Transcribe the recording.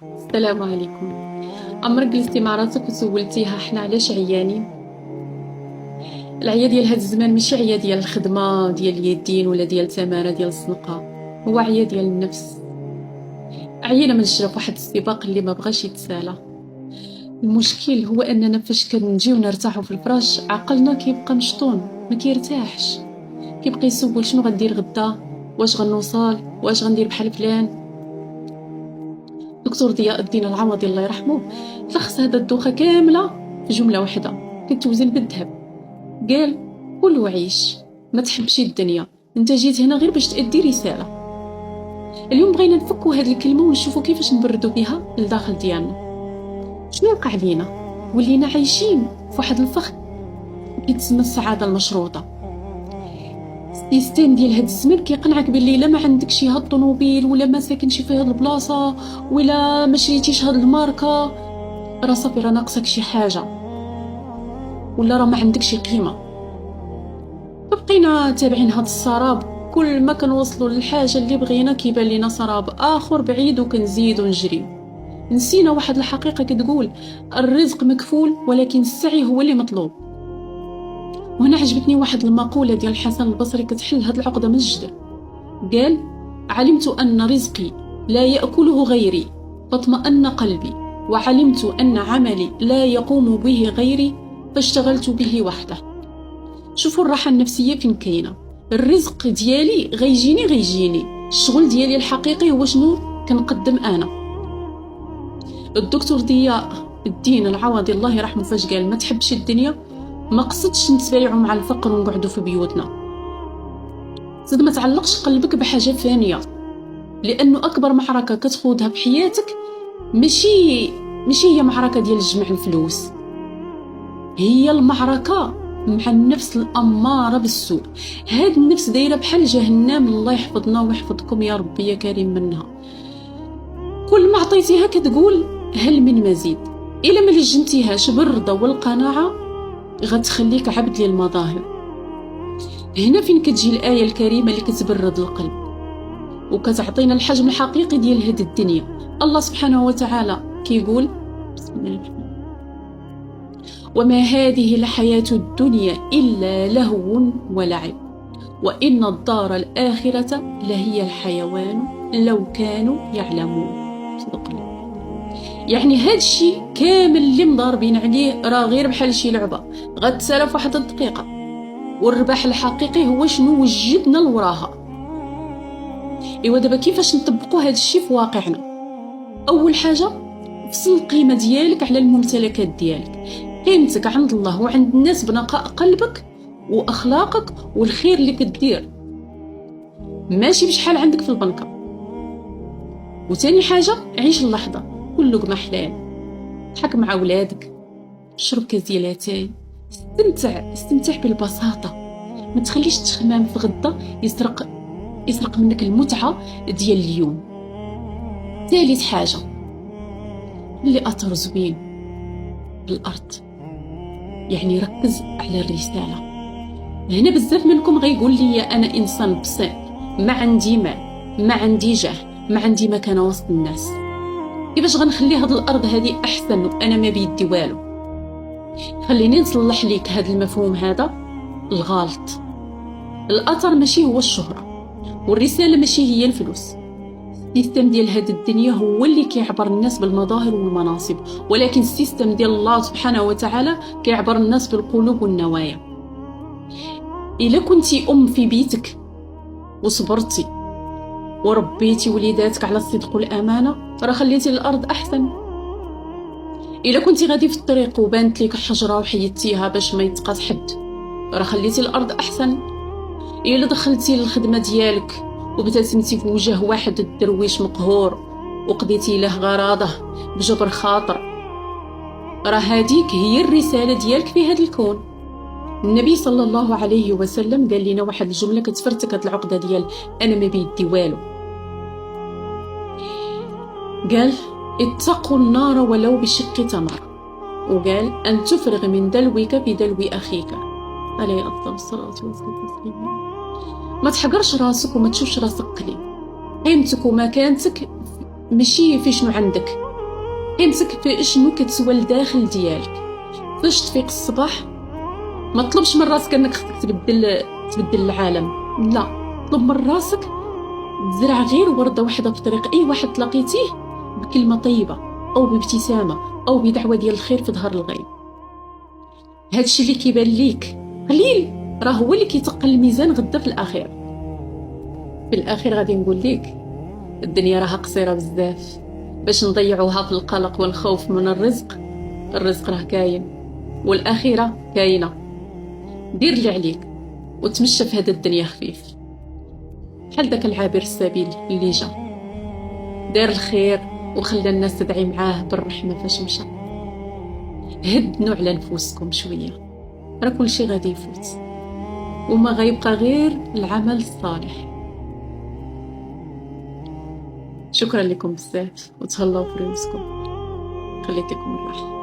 السلام عليكم. عمرك جلستي مع راسك وسولتيها حنا علاش عيانين؟ العيا ديال هاد الزمان ماشي عيا ديال الخدمة ديال اليدين ولا ديال التمارة ديال الزنقة، هو عيا ديال النفس. عيينا من الشرف واحد السباق اللي ما بغاش يتسالى. المشكل هو اننا فاش كنجيو نرتاحو في الفراش عقلنا كيبقى مشطون ما كيرتاحش، كيبقى يسول شنو غندير غدا، واش غنوصل، واش غندير بحال فلان. دكتور ضياء الدين العوضي الله يرحمه لخص هذا الدوخه كامله في جمله واحده كتوزن بالذهب. قال كل وعيش، ما تحبش الدنيا، انت جيت هنا غير باش تأدي رساله. اليوم بغينا نفكوا هذه الكلمه ونشوفوا كيفاش نبردوا بها للداخل ديالنا. شنو وقع لينا؟ ولينا عايشين في واحد الفخ كيتسمى السعاده المشروطه. السيستم ديال هاد الزمن كيقنعك باللي لا ما عندكش هاد الطوموبيل ولا ما ساكنش في هاد البلاصه ولا ما شريتيش هاد الماركه راه صافي راه ناقصك شي حاجه ولا راه ما عندكش قيمه. فبقينا تابعين هاد السراب، كل ما كنوصلوا للحاجه اللي بغينا كيبان لنا سراب اخر بعيد وكنزيدوا نجري. نسينا واحد الحقيقه كتقول الرزق مكفول ولكن السعي هو اللي مطلوب. وهنا عجبتني واحد المقولة ديال الحسن البصري كتحل هاد العقدة من الجذر. قال علمت أن رزقي لا يأكله غيري فاطمأن قلبي، وعلمت أن عملي لا يقوم به غيري فاشتغلت به وحده. شوفوا الراحة النفسية فين كاينة. الرزق ديالي غيجيني، الشغل ديالي الحقيقي هو شنو كنقدم أنا. الدكتور ضياء الدين العوضي الله يرحمه فاش قال ما تحبش الدنيا ما قصدش نتبايعوا مع الفقر ونقعدوا في بيوتنا. زاد ما تعلقش قلبك بحاجه فانيه، لانه اكبر معركه كتخوضها بحياتك ماشي هي معركه ديال جمع الفلوس، هي المعركه مع النفس الاماره بالسوء. هاد النفس دايره بحال جهنم، الله يحفظنا ويحفظكم يا ربي يا كريم منها. كل ما عطيتيها كتقول هل من مزيد، الا ما لجنتيهاش بالرضا والقناعه غتخليك عبد للمظاهر. هنا فين كتجي الآية الكريمة اللي كتبرد القلب وكتعطينا الحجم الحقيقي ديال هذه الدنيا. الله سبحانه وتعالى كيقول بسم الله الرحمن الرحيم وما هذه الحياة الدنيا إلا لهو ولعب وإن الدار الآخرة لهي الحيوان لو كانوا يعلمون. صدق الله. يعني هاد الشيء كامل اللي مضاربين عليه راه غير بحال شي لعبه غتسالى في واحد الدقيقه، والربح الحقيقي هو شنو وجدنا لوراها. ايوا دابا كيفاش نطبقوا هاد الشيء في واقعنا؟ اول حاجه فصل القيمه ديالك على الممتلكات ديالك. قيمتك عند الله وعند الناس بنقاء قلبك واخلاقك والخير اللي كدير، ماشي بشحال عندك في البنكه. وثاني حاجه عيش اللحظه، كل لقمه حلال، ضحك مع ولادك، شرب كاس ديال اتاي، استمتع بالبساطه، ما تخليش التخمام في غدا يسرق منك المتعه ديال اليوم. ثالث حاجه اللي اثر زوين بالارض، يعني ركز على الرساله. هنا بزاف منكم غيقول لي انا انسان بسيط، ما عندي مال، ما عندي جاه، ما عندي مكانه وسط الناس، كيفاش غنخلي هاد الارض هذه احسن وانا ما بيدي والو؟ خليني نصلح ليك هذا المفهوم هذا الغلط. الاثر ماشي هو الشهره، والرساله ماشي هي الفلوس. السيستم ديال هاد الدنيا هو اللي كيعبر الناس بالمظاهر والمناصب، ولكن السيستم ديال الله سبحانه وتعالى كيعبر الناس بالقلوب والنوايا. الا كنتي ام في بيتك وصبرتي وربيتي وليداتك على الصدق والامانه راه خليتي الارض احسن. الا كنتي غادي في الطريق وبانت لك حجره وحيدتيها باش ما يتقاس حد راه خليتي الارض احسن. الا دخلتي للخدمه ديالك وابتسمتي في وجه واحد الدرويش مقهور وقضيتي له غراضه بجبر خاطر راه هذيك هي الرساله ديالك في هذا الكون. النبي صلى الله عليه وسلم قال لنا واحد الجمله كتفرتك هاد العقده ديال انا ما بيدي والو. قال اتقوا النار ولو بشق تمر، وقال أن تفرغ من دلوك بدلو أخيك عليه أفضل الصلاة والسلام. ما تحقرش راسك وما تشوفش راسك قليل. قيمتك ومكانتك ماشي في شنو عندك، قيمتك في شنو كتسوى لداخل ديالك. فاش تفيق الصباح ما تطلبش من راسك انك خصك تبدل العالم، لا، طلب من راسك تزرع غير وردة واحدة في طريق اي واحد تلاقيتيه، بكلمة طيبة او بابتسامة او بدعوة ديال الخير في ظهر الغيب. هادشي اللي كيبان ليك قليل راه هو اللي كيتقل الميزان غدا في الاخير. في الاخير غادي نقول لك الدنيا راها قصيرة بزاف باش نضيعوها في القلق والخوف من الرزق. الرزق راه كاين والاخرة كاينة. دير اللي عليك وتمشى في هذا الدنيا خفيف بحال داك العابر السبيل اللي جا دار الخير وخلى الناس تدعي معاه بالرحمة فاش مشى. هدنوا على نفوسكم شوية، راه كلشي غادي يفوت وما غيبقى غير العمل الصالح. شكرا لكم بزاف وتهلاو في رزقكم، خليتكم الراحة.